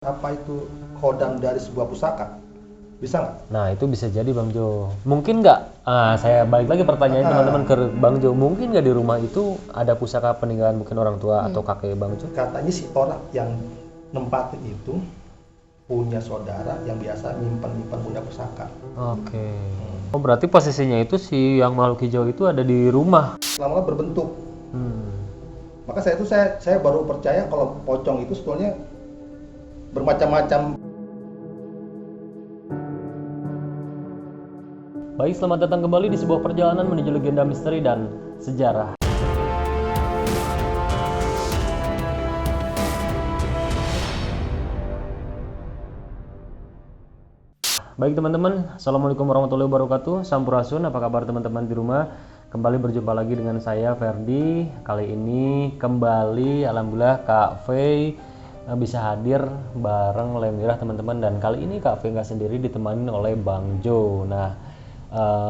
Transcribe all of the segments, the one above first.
Apa itu kodam dari sebuah pusaka? Bisa nggak? Nah, itu bisa jadi Bang Jo. Mungkin nggak? Saya balik lagi pertanyaan teman-teman ke Bang Jo. Mungkin nggak di rumah itu ada pusaka peninggalan mungkin orang tua atau kakek Bang Jo? Katanya si orang yang nempatin itu punya saudara yang biasa nyimpen punya pusaka. Oke. Oh, berarti posisinya itu si yang makhluk hijau itu ada di rumah. Lama-lama berbentuk. Hmm. Maka saya baru percaya kalau pocong itu sebetulnya bermacam-macam. Baik, selamat datang kembali di sebuah perjalanan menuju legenda misteri dan sejarah. Baik teman-teman, Assalamualaikum warahmatullahi wabarakatuh. Sampurasun, apa kabar teman-teman di rumah? Kembali berjumpa lagi dengan saya Ferdi. Kali ini kembali alhamdulillah Kak Fei bisa hadir bareng Lemirah teman-teman, dan kali ini Kak Fei nggak sendiri, ditemani oleh Bang Jo. Nah,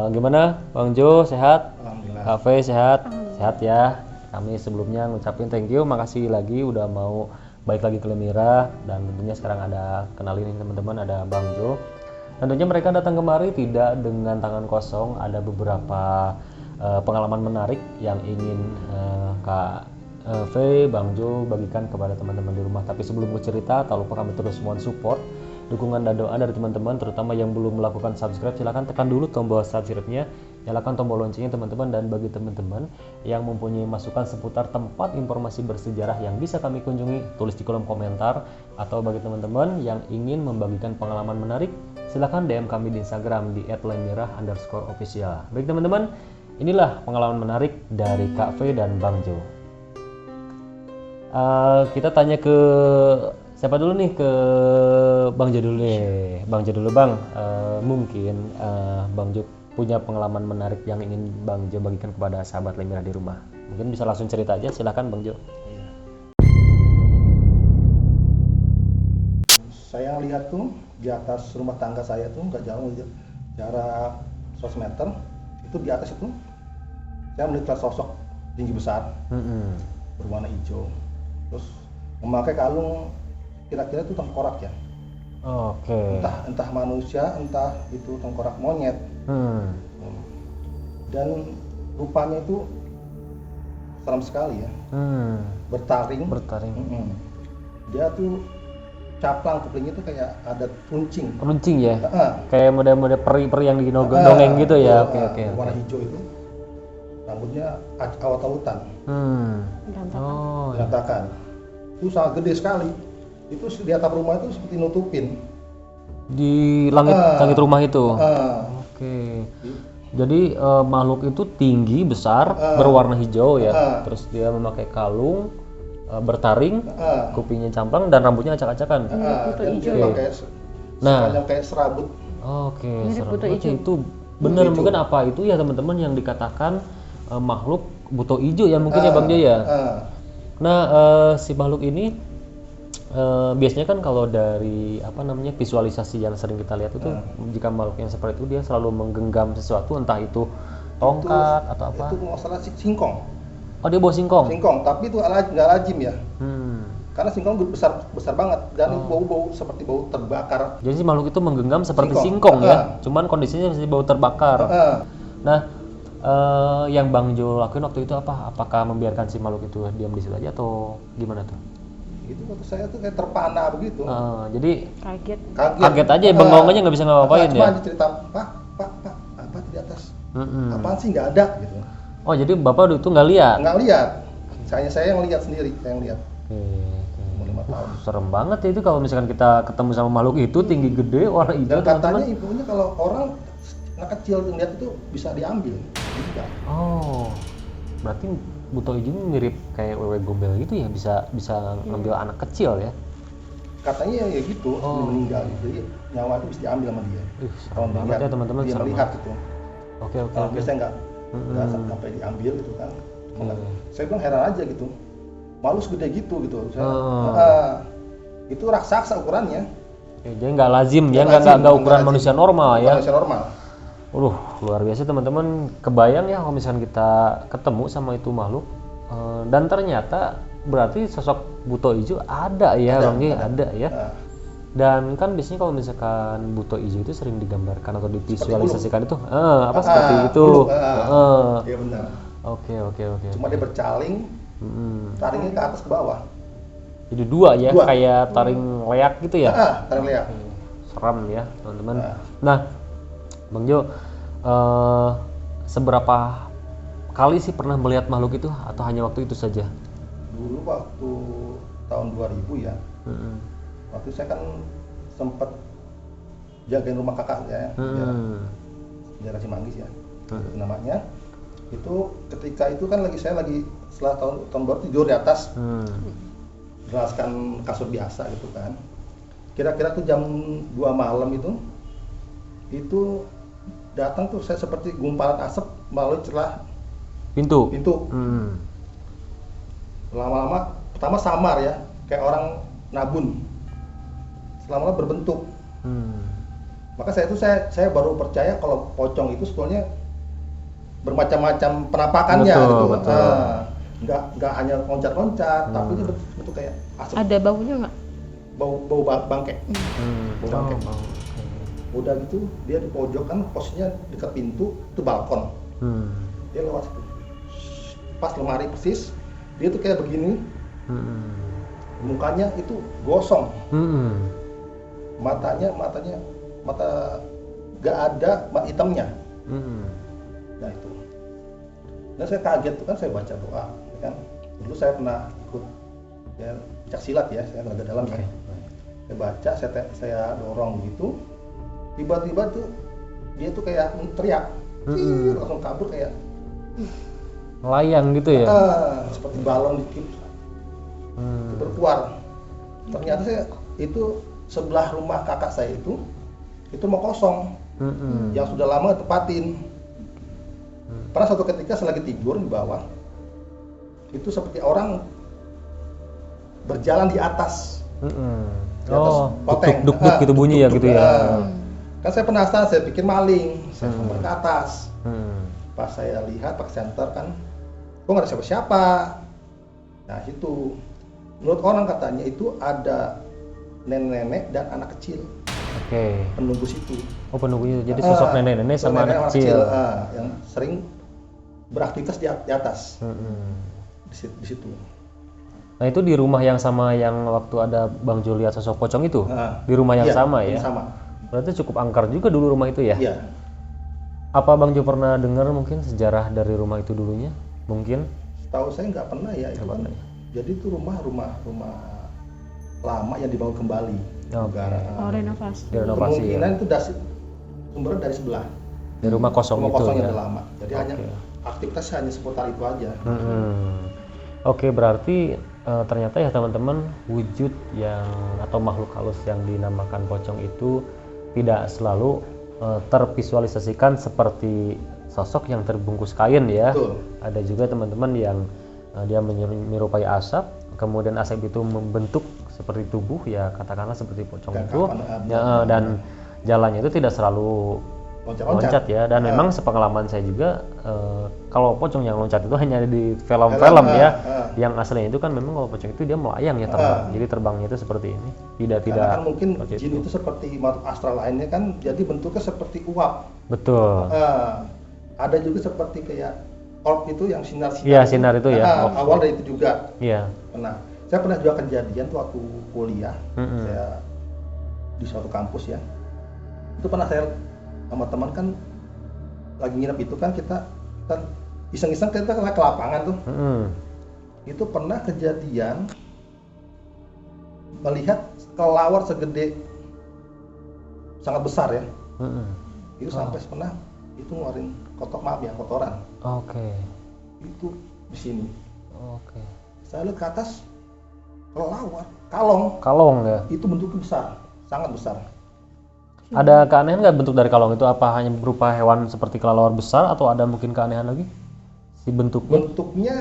gimana Bang Jo, sehat? Alhamdulillah. Kak Fei sehat? Sehat ya. Kami sebelumnya ngucapin thank you, makasih lagi udah mau balik lagi ke Lemirah, dan tentunya sekarang ada kenalin nih teman-teman, ada Bang Jo. Tentunya mereka datang kemari tidak dengan tangan kosong, ada beberapa pengalaman menarik yang ingin Kak Fei, Bang Jo bagikan kepada teman-teman di rumah. Tapi sebelum bercerita, tak lupa kami terus mohon support, dukungan dan doa dari teman-teman, terutama yang belum melakukan subscribe, silahkan tekan dulu tombol subscribe-nya, nyalakan tombol loncengnya teman-teman, dan bagi teman-teman yang mempunyai masukan seputar tempat informasi bersejarah yang bisa kami kunjungi, tulis di kolom komentar. Atau bagi teman-teman yang ingin membagikan pengalaman menarik, silahkan DM kami di Instagram di @lemirah_official. Baik teman-teman, inilah pengalaman menarik dari Kak Fei dan Bang Jo. Kita tanya ke siapa dulu nih? Ke Bang Jo dulu nih. Bang Jo dulu Bang. Mungkin Bang Jo punya pengalaman menarik yang ingin Bang Jo bagikan kepada sahabat Lemirah di rumah. Mungkin bisa langsung cerita aja, silahkan Bang Jo. Saya lihat tuh di atas rumah tangga saya tuh nggak jauh, jarak 100 meter itu di atas itu saya melihat sosok tinggi besar berwarna hijau, terus memakai kalung, kira-kira itu tengkorak ya. Oke. Entah manusia, entah itu tengkorak monyet. Dan rupanya itu serem sekali ya. Bertaring. Dia tuh caplang kupingnya itu kayak ada runcing ya. Kayak mode peri-peri yang di dongeng gitu ya. Oke. Warna hijau itu, rambutnya awat-awutan, berantakan. Itu sangat gede sekali. Itu di atap rumah itu seperti nutupin di langit rumah itu. Oke. Jadi makhluk itu tinggi, besar, berwarna hijau ya. Terus dia memakai kalung, bertaring, kupingnya camplang, dan rambutnya acak-acakan. Dan dia pakai sepanjang kayak serabut. Oke, serabutnya itu benar. Mungkin apa itu ya teman-teman yang dikatakan makhluk buto ijo ya mungkin ya Bang Jo ya. Nah, si makhluk ini biasanya kan kalau dari visualisasi yang sering kita lihat itu, jika makhluk yang seperti itu dia selalu menggenggam sesuatu, entah itu tongkat atau apa. Itu masalah singkong. Oh, dia bawa singkong. Tapi itu nggak lazim ya. Karena singkong besar banget dan bau seperti bau terbakar. Jadi si makhluk itu menggenggam seperti singkong ya. Cuman kondisinya masih bau terbakar. Nah, yang Bang Jo lakuin waktu itu apa? Apakah membiarkan si makhluk itu diam di situ aja atau gimana tuh? Itu waktu saya tuh kayak terpana begitu. Jadi kaget aja, bengong aja nggak bisa ngapa-ngapain ya. Cuma dicerita, Pak, apa di atas? Apaan sih, nggak ada gitu. Oh, jadi Bapak itu nggak lihat? Nggak lihat. Saya yang lihat sendiri, saya yang lihat. Oke. 5 tahun. Serem banget ya itu kalau misalkan kita ketemu sama makhluk itu tinggi gede, warna hijau. Dan katanya ibunya kalau orang anak kecil lihat itu bisa diambil. Bisa. Oh, berarti buto hijau mirip kayak wewe gombel gitu ya, bisa ngambil anak kecil ya? Katanya ya gitu, meninggal. Jadi nyawa itu bisa diambil sama dia. Serem banget ya teman-teman. Dia melihat gitu. Oke. Biasanya nggak sampai diambil gitu kan. Saya bilang heran aja gitu, malu segede gitu. Itu raksasa ukurannya. Jadi nggak lazim ya, nggak ukuran manusia normal ya. Manusia normal. Luar biasa teman-teman. Kebayang ya kalau misalkan kita ketemu sama itu makhluk, dan ternyata berarti sosok buto hijau ada ya, Bang. Ada ya. Dan kan biasanya kalau misalkan buto ijo itu sering digambarkan atau divisualisasikan itu seperti itu. Iya benar. Oke. Cuma dia bercaling, taringnya ke atas ke bawah. Jadi dua ya, kayak taring leak gitu ya. Taring leak. Seram ya teman-teman. Nah, Bang Jo, seberapa kali sih pernah melihat makhluk itu atau hanya waktu itu saja? Dulu waktu tahun 2000 ya. Waktu saya kan sempat jagain rumah kakak saya, daerah Cimanggis ya, namanya. Itu ketika itu kan saya lagi setelah tahun baru tidur di atas, beralaskan kasur biasa gitu kan. Kira-kira tuh jam 2 malam itu datang tuh saya seperti gumpalan asap melalui celah pintu. Lama-lama pertama samar ya, kayak orang nabun. Lama-lama berbentuk. Maka saya baru percaya kalau pocong itu sebetulnya bermacam-macam penampakannya gitu. Nggak hanya loncat-loncat, tapi dia bentuk kayak asap. Ada baunya nggak? Bau bangke. Bau bangke. Bau. Udah gitu dia di pojok kan, posisinya dekat pintu itu balkon. Dia lewat situ. Pas lemari persis, dia tuh kayak begini. Mukanya itu gosong. Mata gak ada hitamnya. Nah itu. Dan saya kaget tuh kan, saya baca doa, ya kan. Dulu saya pernah ikut ya pencak silat ya, saya agak dalam ya. Saya baca, saya dorong gitu. Tiba-tiba tuh dia tuh kayak teriak, langsung kabur kayak melayang gitu ya. Seperti balon dikit. Berpuar. Ternyata saya itu sebelah rumah kakak saya itu mau kosong. Yang sudah lama tepatin. Pernah satu ketika saya lagi tidur di bawah, itu seperti orang berjalan di atas. Di atas loteng. Duk gitu bunyi ya gitu ya. Kan saya penasaran, saya pikir maling, saya sampai ke atas. Pas saya lihat pakai senter kan, kok nggak ada siapa-siapa. Nah itu, menurut orang katanya itu ada nenek-nenek dan anak kecil. Penunggu situ. Penunggu itu. Jadi sosok nenek-nenek sama anak kecil. Yang sering beraktivitas di atas. Di situ. Nah itu di rumah yang sama yang waktu ada Bang Jo lihat sosok pocong itu? Di rumah yang sama ya? Sama. Berarti cukup angker juga dulu rumah itu ya? Iya. Apa Bang Jo pernah dengar mungkin sejarah dari rumah itu dulunya? Mungkin? Tahu saya nggak pernah ya itu kan. Jadi itu rumah lama yang dibangun kembali. Renovasi. Kemungkinan itu sumbernya dari sebelah. Dari rumah kosong itu yang ya? udah lama. Jadi hanya aktivitas hanya seputar itu aja. Oke, berarti ternyata ya teman-teman, wujud yang atau makhluk halus yang dinamakan pocong itu tidak selalu tervisualisasikan seperti sosok yang terbungkus kain ya. Betul. Ada juga teman-teman yang dia menyerupai asap, kemudian asap itu membentuk seperti tubuh ya, katakanlah seperti pocong itu ya, dan jalannya itu tidak selalu loncat ya. Dan memang sepengalaman saya juga kalau pocong yang loncat itu hanya di film-film ya. Yang aslinya itu kan memang kalau pocong itu dia melayang ya, terbang. Jadi terbangnya itu seperti ini. Tidak kan mungkin jin itu seperti makhluk astral lainnya kan, jadi bentuknya seperti uap. Betul. Ada juga seperti kayak orb itu yang sinar. Iya, sinar itu ya. Awal dari itu juga. Iya. Saya pernah juga kejadian tuh waktu kuliah. Saya di suatu kampus ya. Itu pernah saya sama teman kan lagi nginep itu kan, kita iseng-iseng kita ke lapangan tuh. Itu pernah kejadian melihat kelelawar segede sangat besar ya. Itu sampai pernah itu ngeluarin kotoran. Itu di sini. Saya lihat ke atas kelelawar, kalong ya. Itu bentuknya besar, sangat besar. Ada keanehan nggak bentuk dari kalong itu? Apa hanya berupa hewan seperti kelelawar besar atau ada mungkin keanehan lagi? Si bentuknya? Bentuknya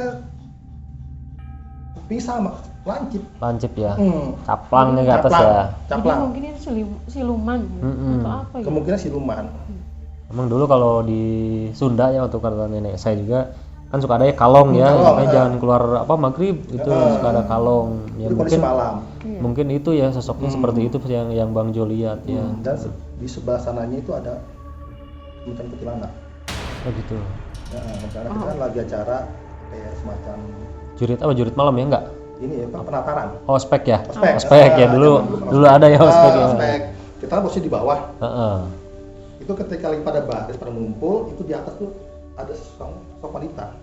sama, lancip ya. Caplangnya ke atas ya. Jadi mungkin itu siluman atau apa ya? Kemungkinan siluman. Emang dulu kalau di Sunda ya, waktu kata nenek saya juga kan suka ada ya kalong ya, Kalong, makanya jangan keluar apa maghrib itu suka ada kalong. Ya itu kondisi mungkin malam. mungkin itu ya sosoknya seperti itu yang Bang Jo lihat ya. Dan di sebelah sananya itu ada semacam kuntilanak. Oh gitu. Karena kita kan lagi acara kayak semacam Jurit malam ya enggak? ini ya Pak, penataran. Oh ospek ya? Ospek. Ospek ya dulu ada ya ospek ya. Ospek. Kita kan posisi di bawah. Heeh. Itu ketika lagi pada baris pada ngumpul, itu di atas tuh ada sosok wanita.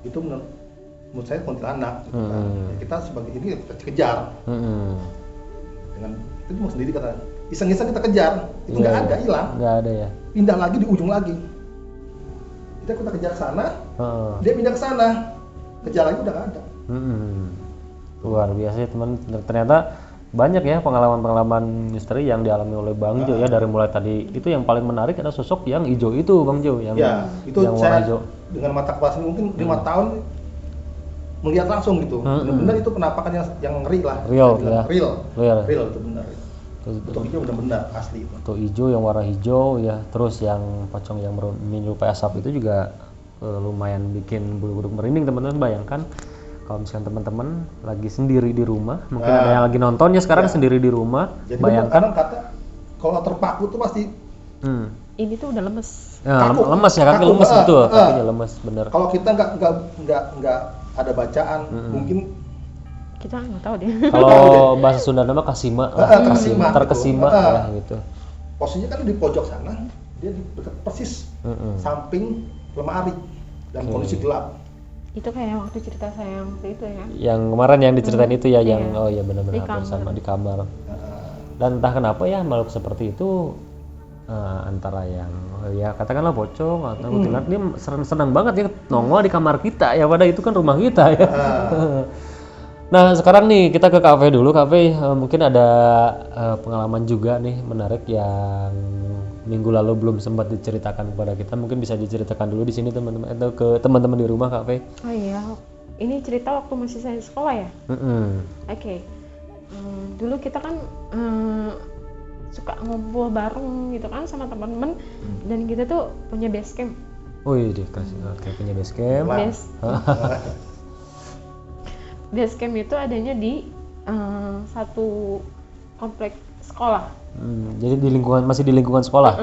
Itu menurut saya kuntilanak gitu kan. Ya, kita sebagai ini kita kejar. Dengan itu cuma sendiri kata iseng-iseng kita kejar, itu nggak ada, hilang. Nggak ada ya. Pindah lagi di ujung lagi. Kita kejar ke sana, dia pindah ke sana, kejar lagi udah nggak ada. Luar biasa ya teman, ternyata banyak ya pengalaman-pengalaman misteri yang dialami oleh Bang Jo ya, dari mulai tadi itu yang paling menarik ada sosok yang hijau itu Bang Jo yang ya itu yang warna saya hijau. Dengan mata kepala sendiri mungkin 5 tahun melihat langsung gitu. Benar-benar itu penampakan yang ngeri lah. Real ya. Real Real itu benar. Itu hijau benar-benar asli itu. Tuh hijau yang warna hijau ya, terus yang pocong yang menyerupai asap itu juga lumayan bikin bulu kuduk merinding teman-teman. Bayangkan kalau misalkan teman-teman lagi sendiri di rumah, mungkin ada yang lagi nonton ya sekarang sendiri di rumah. Jadi bayangkan kata kalau terpaku tuh pasti ini tuh udah lemes. ya, lemes ya, kaki lemes betul, kakinya lemes bener. Kalau kita nggak ada bacaan, mungkin Kita nggak tahu deh. Kalau bahasa Sunda nama kasima, terkesima gitu. ya gitu. Posisinya kan di pojok sana, dia di dekat persis samping lemari dan kondisi gelap. Itu kayak waktu cerita saya yang waktu itu ya. Yang kemarin yang diceritain itu ya, yang Iya. oh ya benar-benar Di hampir sama kamar. di kamar. Dan entah kenapa ya makhluk seperti itu antara yang ya katakanlah pocong atau kuntilanak dia senang banget ya nongol di kamar kita ya, padahal itu kan rumah kita ya. Nah sekarang nih kita ke kafe dulu. Kafe mungkin ada pengalaman juga nih menarik yang minggu lalu belum sempat diceritakan kepada kita, mungkin bisa diceritakan dulu di sini teman-teman atau ke teman-teman di rumah Kafe. Oh iya, ini cerita waktu masih saya sekolah ya. Oke. Dulu kita kan suka ngumpul bareng gitu kan sama teman-teman, dan kita tuh punya base camp. Oh iya deh, kayak punya base camp. Base camp itu adanya di satu komplek sekolah. Jadi masih di lingkungan sekolah.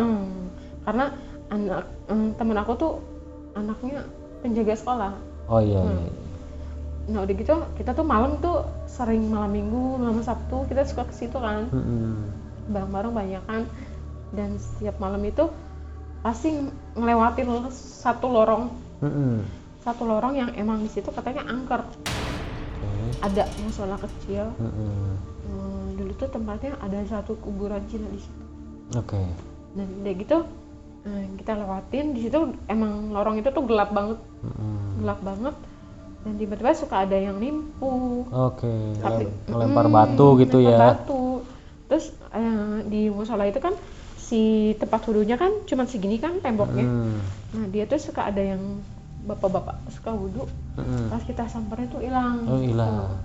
Karena anak temen aku tuh anaknya penjaga sekolah. Oh iya. Nah udah gitu kita tuh malam tuh sering malam minggu, malam Sabtu kita suka ke situ kan. Bareng-bareng banyak kan. Dan setiap malam itu pasti ngelewatin satu lorong. Satu lorong yang emang di situ katanya angker. Ada musola kecil. Dulu tuh tempatnya ada satu kuburan Cina di situ. Oke. Dan udah gitu kita lewatin di situ, emang lorong itu tuh gelap banget. Gelap banget. Dan tiba-tiba suka ada yang nimpu. Oke. Melempar batu gitu ya. Batu. Terus di musola itu kan si tempat wudhunya kan cuma segini kan temboknya. Nah dia tuh suka ada yang bapak-bapak suka wudhu. Pas kita samperin tuh hilang. Oh hilang.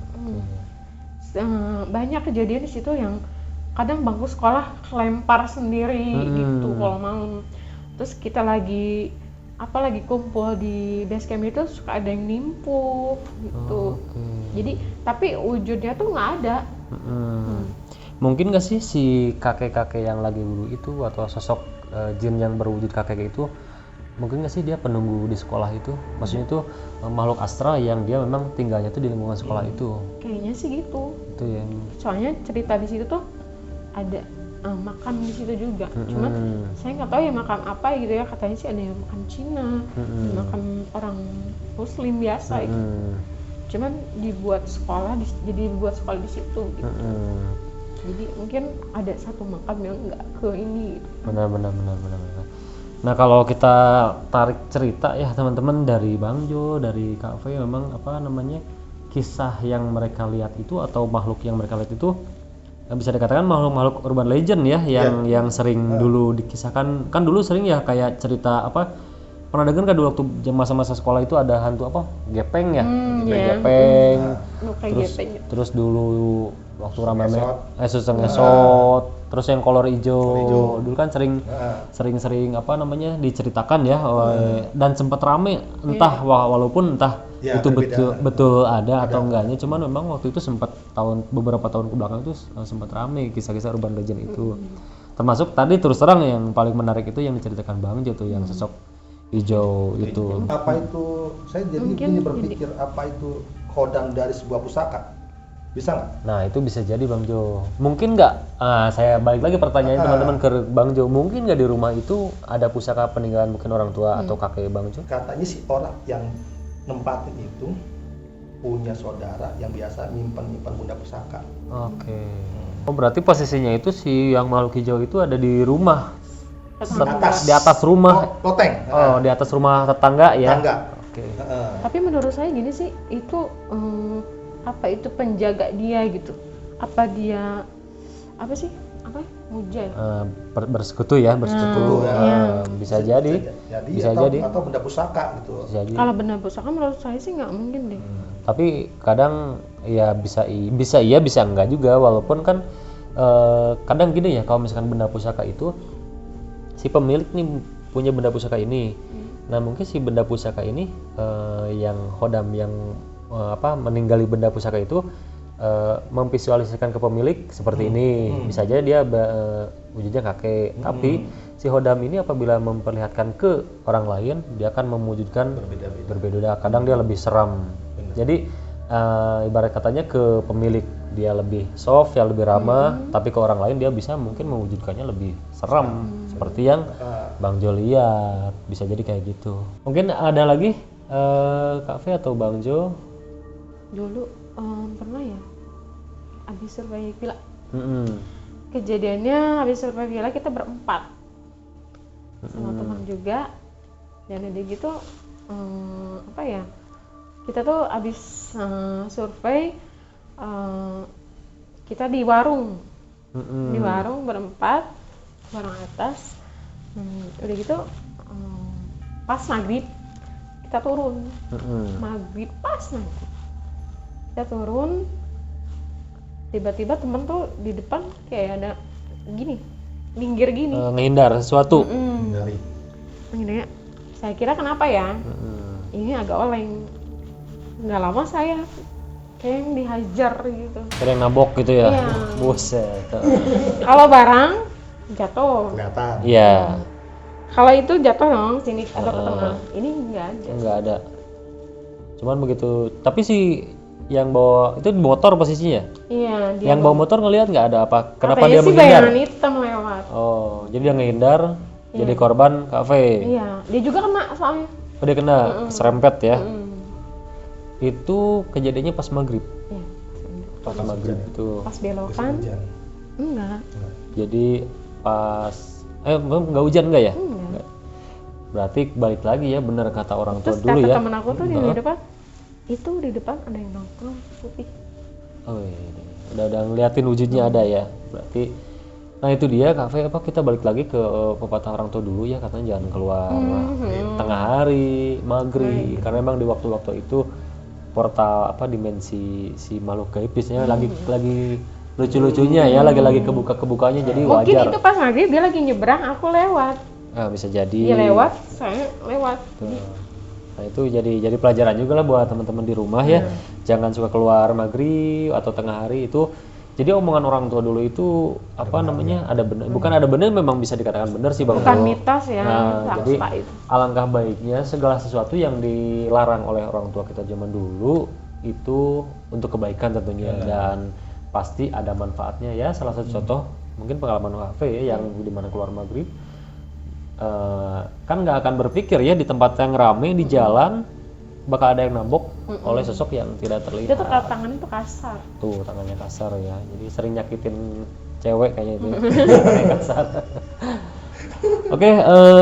Banyak kejadian di situ yang kadang bangku sekolah kelempar sendiri gitu kalau malam. Terus kita lagi kumpul di base camp itu suka ada yang nimpuk gitu. Jadi tapi wujudnya tuh nggak ada. Mungkin nggak sih si kakek-kakek yang lagi wudhu itu atau sosok jin yang berwujud kakek itu, mungkin nggak sih dia penunggu di sekolah itu? Maksudnya itu makhluk astral yang dia memang tinggalnya tuh di lingkungan sekolah itu. Kayaknya sih gitu. Itu yang Soalnya cerita di situ tuh ada makam di situ juga. Cuman saya nggak tahu ya makam apa gitu ya. Katanya sih ada yang makam Cina, makam orang Muslim biasa gitu. Cuman dibuat sekolah, jadi dibuat sekolah di situ gitu. Jadi mungkin ada satu makam yang nggak ke ini. Benar. Nah kalau kita tarik cerita ya teman-teman dari Bang Jo, dari Kafe, memang apa namanya kisah yang mereka lihat itu atau makhluk yang mereka lihat itu bisa dikatakan makhluk urban legend ya, yang sering dulu dikisahkan. Kan dulu sering ya kayak cerita apa, pernah dengar kan dulu waktu masa-masa sekolah itu ada hantu apa gepeng ya, gepeng. Terus dulu waktu rame susah ngesot Terus yang kolor hijau dulu kan sering apa namanya diceritakan ya, dan sempat rame entah walaupun entah Ya, itu berbeda. betul ada atau enggaknya, cuman memang waktu itu sempat beberapa tahun ke belakang itu sempat rame kisah-kisah urban legend itu. Termasuk tadi terus terang yang paling menarik itu yang diceritakan Bang Jo tuh yang sosok hijau itu. Apa itu? Saya jadi Mungkin ini berpikir apa itu kodam dari sebuah pusaka? Bisa nggak? Nah itu bisa jadi Bang Jo. Mungkin nggak? Saya balik lagi pertanyaan teman-teman ke Bang Jo. Mungkin nggak di rumah itu ada pusaka peninggalan mungkin orang tua atau kakek Bang Jo? Katanya si orang yang nempatin itu punya saudara yang biasa nyimpan benda pusaka. Oke. Oh berarti posisinya itu si yang makhluk hijau itu ada di rumah, di atas rumah. Loteng. Oh di atas rumah tetangga ya? Tetangga. Oke. Tapi menurut saya gini sih, itu apa itu penjaga dia gitu? Apa dia apa sih? Apa? Muja. Bersekutu ya, bersekutu. Iya. Bisa jadi. Bisa jadi. Atau benda pusaka gitu. Bisa jadi. Kalau benda pusaka menurut saya sih nggak mungkin deh. Tapi kadang ya bisa iya bisa enggak juga, walaupun kan kadang gini ya, kalau misalkan benda pusaka itu si pemilik nih punya benda pusaka ini. Nah mungkin si benda pusaka ini yang khodam yang meninggali benda pusaka itu memvisualisasikan ke pemilik seperti ini. Bisa aja dia wujudnya kakek, tapi si khodam ini apabila memperlihatkan ke orang lain dia akan mewujudkan berbeda. Kadang dia lebih seram. Jadi ibarat katanya ke pemilik dia lebih soft, ya lebih ramah, tapi ke orang lain dia bisa mungkin mewujudkannya lebih seram, seperti yang Bang Jo lihat. Bisa jadi kayak gitu. Mungkin ada lagi Kak V atau Bang Jo? Dulu pernah ya habis survei villa. Kejadiannya habis survei villa kita berempat sama teman juga, dan udah gitu apa ya, kita tuh habis survei, kita di warung berempat, warung atas. Udah gitu pas maghrib kita turun, maghrib pas maghrib kita turun, tiba-tiba temen tuh di depan kayak ada gini, minggir gini, ngehindar sesuatu. Dari Ini saya kira kenapa ya, ini agak oleng. Nggak lama saya kayak yang dihajar gitu. Ada yang nabok gitu ya? Iya. Buset. Kalau barang jatuh, kelihatan. Iya. kalau itu jatuh dong sini atau ke tengah. Ini nggak ada. Enggak ada. Cuman begitu. Tapi si yang bawa itu di motor posisinya. Iya, dia Yang bawa motor ngelihat nggak ada apa? Kenapa katanya dia sih menghindar? bayangan hitam lewat. Oh, jadi dia ngehindar, jadi korban kafe. Iya, dia juga kena soalnya. Oh, dia kena serempet ya. Itu kejadiannya pas maghrib. Iya, Pas maghrib itu. pas belokan. Hujan. Enggak. Jadi pas nggak hujan nggak ya? Enggak. Berarti balik lagi ya, benar kata orang tua Terus dulu kata ya. temen aku tuh di depan, itu di depan ada yang nongkrong putih. Oh iya, udah ngeliatin wujudnya ada ya. Berarti, nah itu dia kafe apa, kita balik lagi ke pepatah orang tua dulu ya, katanya jangan keluar tengah hari, maghrib, karena memang di waktu-waktu itu portal apa dimensi si makhluk gaib biasanya lagi lucu-lucunya ya, lagi kebukanya, jadi Mungkin wajar. itu pas maghrib dia lagi nyebrang, aku lewat. Nah, bisa jadi. Dia lewat, saya lewat. Nah itu jadi pelajaran juga lah buat teman-teman di rumah ya. Jangan suka keluar maghrib atau tengah hari itu. Jadi omongan orang tua dulu itu apa namanya, ada benar, bukan ada benar, memang bisa dikatakan benar sih Bang. Bukan Jo. mitos ya. Nah, jadi fakta itu. alangkah baiknya segala sesuatu yang dilarang oleh orang tua kita zaman dulu itu untuk kebaikan tentunya, dan pasti ada manfaatnya ya. Salah satu contoh mungkin pengalaman kafe ya, yang dimana keluar maghrib kan nggak akan berpikir ya di tempat yang rame di jalan bakal ada yang nabok oleh sosok yang tidak terlihat. Dia tuh kalau tangannya tuh kasar. Tuh tangannya kasar ya, jadi sering nyakitin cewek kayaknya itu. Tangannya kasar. Oke,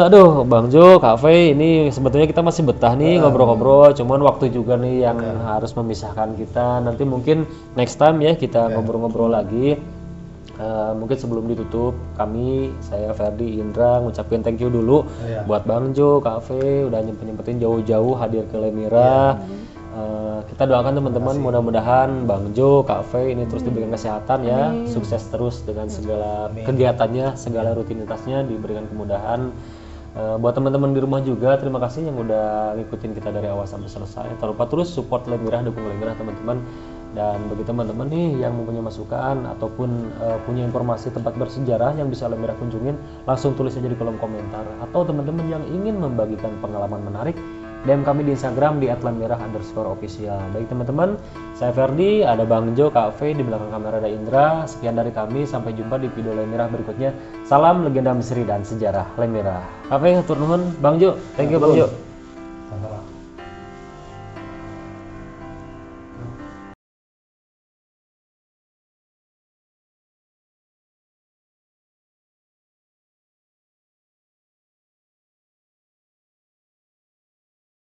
aduh Bang Jo, kafe ini sebetulnya kita masih betah nih ngobrol-ngobrol, cuman waktu juga nih yang harus memisahkan kita. Nanti mungkin next time ya kita ngobrol-ngobrol lagi. Mungkin sebelum ditutup, saya Ferdi Indra ngucapin thank you dulu buat Bang Jo, kafe udah nyempetin jauh-jauh hadir ke Lemira. kita doakan teman-teman mudah-mudahan Bang Jo, Kak Fe ini terus diberikan kesehatan ya, sukses terus dengan segala kegiatannya, segala rutinitasnya, diberikan kemudahan. Buat teman-teman di rumah juga terima kasih yang udah ngikutin kita dari awal sampai selesai. Tak lupa terus support Lemirah, dukung Lemirah teman-teman. Dan bagi teman-teman nih yang mempunyai masukan ataupun punya informasi tempat bersejarah yang bisa Lemirah kunjungin, langsung tulis aja di kolom komentar. Atau teman-teman yang ingin membagikan pengalaman menarik, DM kami di Instagram di @lemirah_official. Baik teman-teman, saya Ferdi, ada Bang Jo, Kak Fe, di belakang kamera ada Indra. Sekian dari kami, sampai jumpa di video Lemirah berikutnya. Salam legenda misteri dan sejarah Lemirah. Kak Fe, hatur nuhun. Bang Jo, thank you Bang Jo.